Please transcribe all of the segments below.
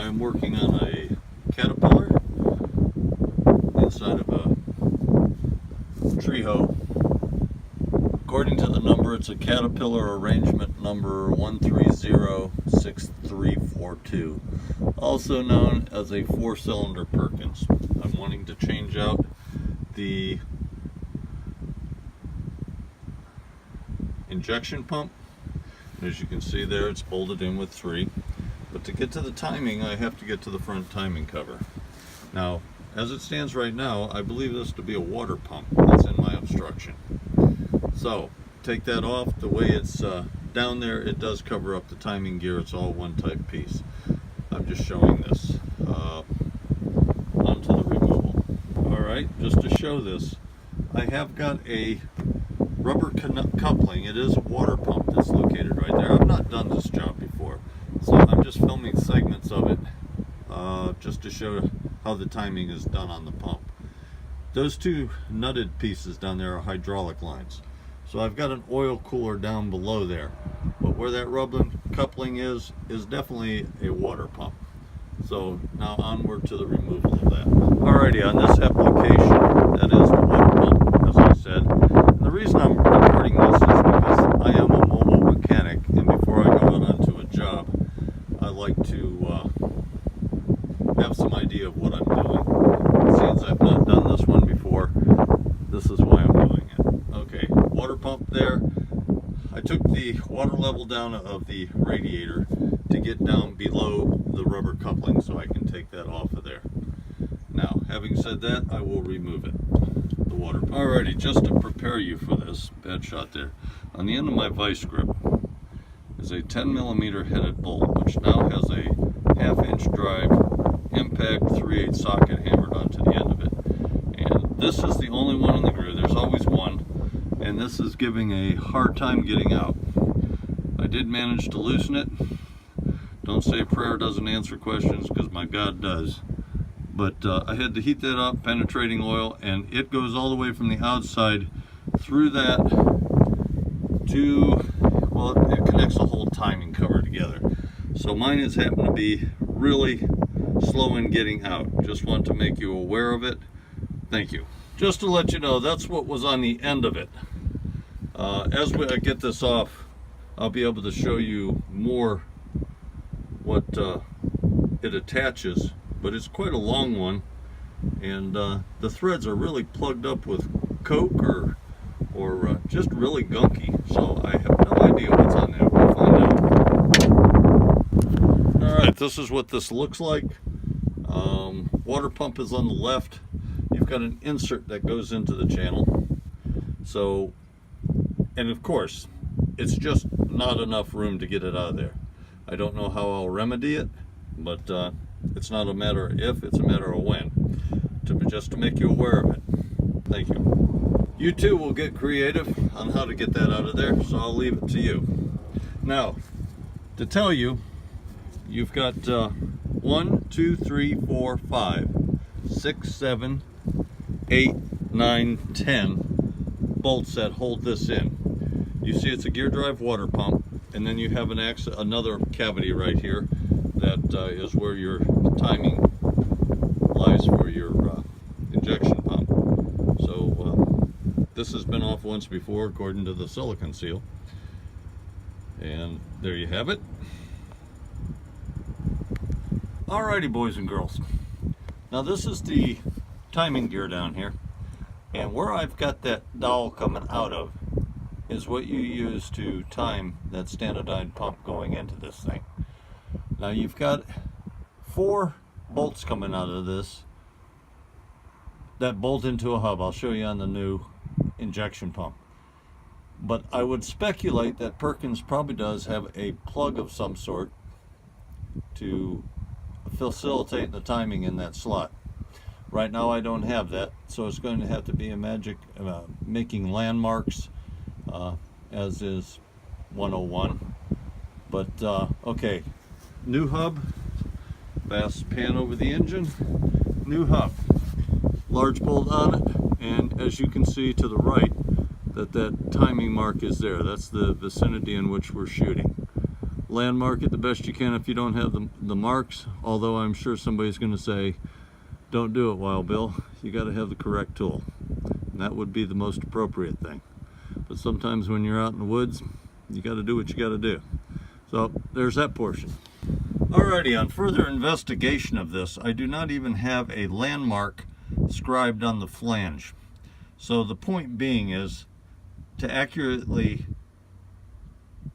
I am working on a caterpillar inside of a tree hoe. According to the number, it's a caterpillar arrangement number 1306342, also known as a 4-cylinder Perkins. I'm wanting to change out the injection pump. As you can see there, it's bolted in with 3. But to get to the timing, I have to get to the front timing cover. Now, as it stands right now, I believe this to be a water pump that's in my obstruction. So, take that off. The way it's down there, it does cover up the timing gear. It's all one type piece. I'm just showing this onto the removal. Alright, just to show this, I have got a rubber coupling. It is a water pump that's located right there. I've not done this job before, so I'm just filming segments of it just to show how the timing is done on the pump. Those 2 nutted pieces down there are hydraulic lines. So I've got an oil cooler down below there, but where that rubber coupling is definitely a water pump. So now onward to the removal of that. Alrighty, on this application, that is the water pump, as I said. And the reason I'm recording this is because I am a mobile mechanic, and before I go out onto a job, I like to have some idea of what I'm doing. Since I've not done this one before, this is why I'm doing it. Okay, water pump there. I took the water level down of the radiator to get down below the rubber coupling so I can take that off of there. Now, having said that, I will remove it, the water pump. Alrighty, just to prepare you for this, bad shot there. On the end of my vice grip is a 10mm headed bolt, which now has a 1/2-inch drive impact 3/8 socket hammered onto the end of it. And this is the only one in the groove. There's always one, and this is giving a hard time getting out. I did manage to loosen it. Don't say prayer doesn't answer questions, because my God does. But I had to heat that up, penetrating oil, and it goes all the way from the outside through that to, well, it connects the whole timing cover together. So mine has happened to be really slow in getting out. Just want to make you aware of it. Thank you. Just to let you know, that's what was on the end of it. As I get this off, I'll be able to show you more what it attaches, but it's quite a long one, and the threads are really plugged up with coke or just really gunky, so I have no idea what's on there. We'll find out. Alright, this is what this looks like. Water pump is on the left. You've got an insert that goes into the channel. So, and of course, it's just not enough room to get it out of there. I don't know how I'll remedy it, but it's not a matter of if, it's a matter of when. Just to make you aware of it. Thank you. You too will get creative on how to get that out of there, so I'll leave it to you. Now, to tell you, you've got 1, 2, 3, 4, 5, 6, 7, 8, 9, 10 bolts that hold this in. You see it's a gear drive water pump, and then you have another cavity right here that is where your timing lies for your injection pump. So this has been off once before according to the silicone seal, and there you have it. Alrighty, boys and girls, now this is the timing gear down here, and where I've got that dowel coming out of is what you use to time that standardized pump going into this thing. Now you've got 4 bolts coming out of this that bolt into a hub. I'll show you on the new injection pump. But I would speculate that Perkins probably does have a plug of some sort to facilitate the timing in that slot. Right now I don't have that, so it's going to have to be a magic making landmarks, as is 101. But okay, new hub, fast pan over the engine, new hub, large bolt on it, and as you can see to the right, that timing mark is there. That's the vicinity in which we're shooting. landmark it the best you can if you don't have the marks, although I'm sure somebody's going to say, don't do it, Wild Bill. You got to have the correct tool. And that would be the most appropriate thing. But sometimes when you're out in the woods, you got to do what you got to do. So there's that portion. Alrighty, on further investigation of this, I do not even have a landmark scribed on the flange. So the point being is, to accurately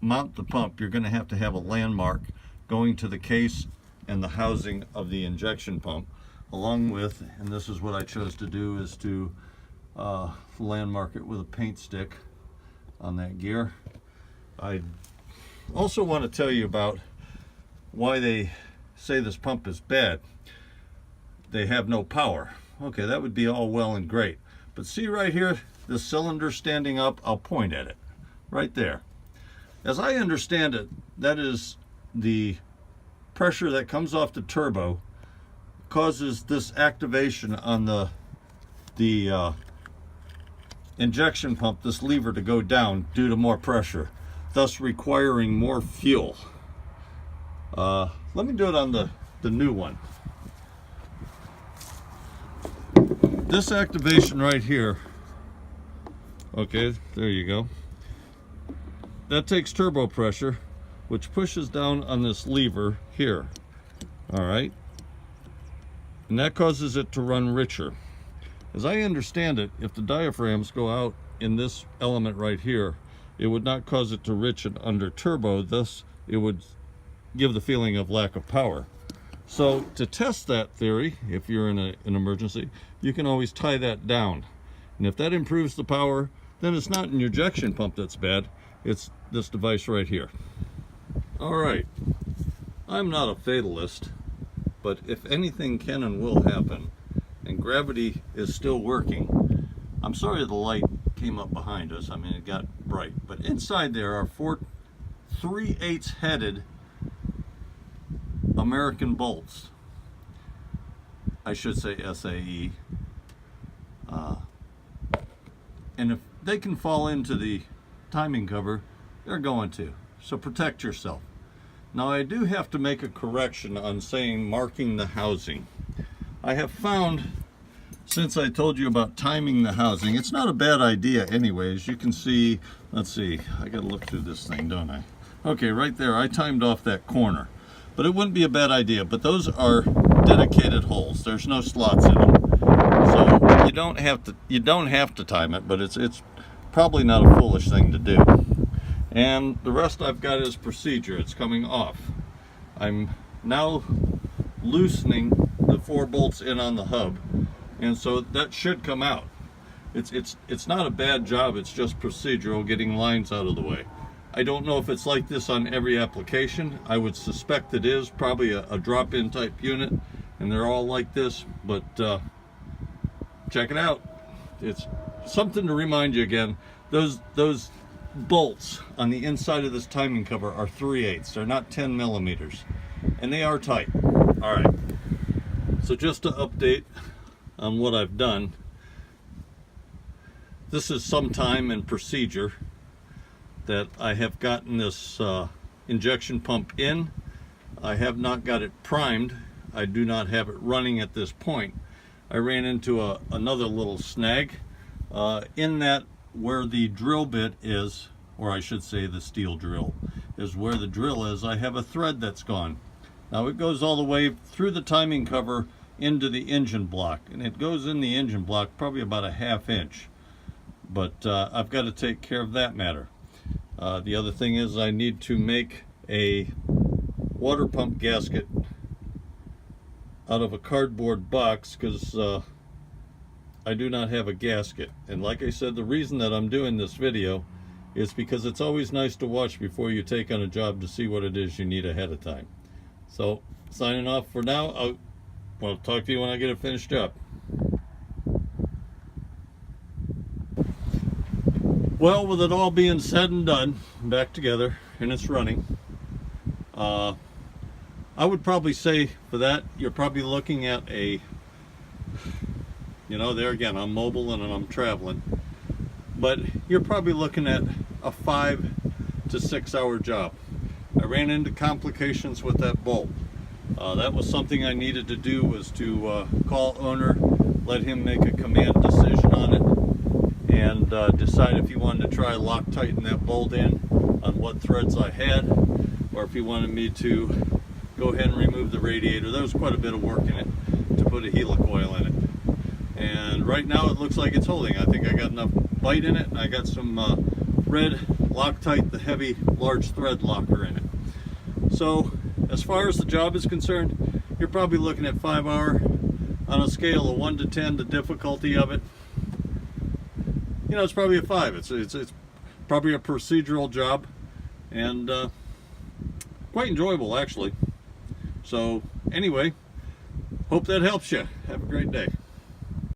mount the pump, you're going to have a landmark going to the case and the housing of the injection pump, along with, and this is what I chose to do, is to landmark it with a paint stick on that gear. I also want to tell you about why they say this pump is bad. They have no power. Okay, that would be all well and great. But see right here, the cylinder standing up, I'll point at it. Right there. As I understand it, that is the pressure that comes off the turbo causes this activation on the injection pump, this lever, to go down due to more pressure, thus requiring more fuel. Let me do it on the new one. This activation right here, okay, there you go. That takes turbo pressure, which pushes down on this lever here. All right. And that causes it to run richer. As I understand it, if the diaphragms go out in this element right here, it would not cause it to richen under turbo, thus it would give the feeling of lack of power. So to test that theory, if you're in an emergency, you can always tie that down. And if that improves the power, then it's not an injection pump that's bad, it's this device right here. All right, I'm not a fatalist, but if anything can and will happen, and gravity is still working, I'm sorry the light came up behind us, I mean it got bright, but inside there are 3/8 headed American bolts. I should say SAE. And if they can fall into the timing cover, they're going to. So protect yourself. Now I do have to make a correction on saying marking the housing. I have found, since I told you about timing the housing, it's not a bad idea anyways. You can see, let's see, I gotta look through this thing, don't I? Okay, right there, I timed off that corner. But it wouldn't be a bad idea, but those are dedicated holes. There's no slots in them. So you don't have to time it, but it's probably not a foolish thing to do. And the rest I've got is procedure. It's coming off. I'm now loosening the 4 bolts in on the hub, and so that should come out. It's not a bad job, it's just procedural, getting lines out of the way. I don't know if it's like this on every application. I would suspect it is, probably a drop-in type unit, and they're all like this, but check it out. It's something to remind you again, those bolts on the inside of this timing cover are 3/8. They're not 10 millimeters, and they are tight. All right, so just to update on what I've done, this is some time and procedure that I have gotten this injection pump in. I have not got it primed. I do not have it running at this point. I ran into another little snag in that where the drill bit is, or I should say the steel drill, is where the drill is. I have a thread that's gone. Now it goes all the way through the timing cover into the engine block, and it goes in the engine block probably about a 1/2 inch. But I've got to take care of that matter. The other thing is I need to make a water pump gasket out of a cardboard box because I do not have a gasket. And like I said, the reason that I'm doing this video is because it's always nice to watch before you take on a job to see what it is you need ahead of time. So signing off for now. I'll talk to you when I get it finished up. Well, with it all being said and done, back together, and it's running, I would probably say for that, you're probably looking at a, there again, I'm mobile and I'm traveling, but you're probably looking at a 5 to 6 hour job. I ran into complications with that bolt. That was something I needed to do, was to call owner, let him make a command decision on it, and decide if he wanted to try Loctiting that bolt in on what threads I had, or if he wanted me to go ahead and remove the radiator. There was quite a bit of work in it to put a helicoil in it. And right now it looks like it's holding. I think I got enough bite in it, and I got some red Loctite, the heavy large thread locker in it. So as far as the job is concerned, you're probably looking at 5 hour on a scale of 1 to 10, the difficulty of it. You know, it's probably a 5. It's probably a procedural job, and quite enjoyable actually. So anyway, hope that helps you. Have a great day.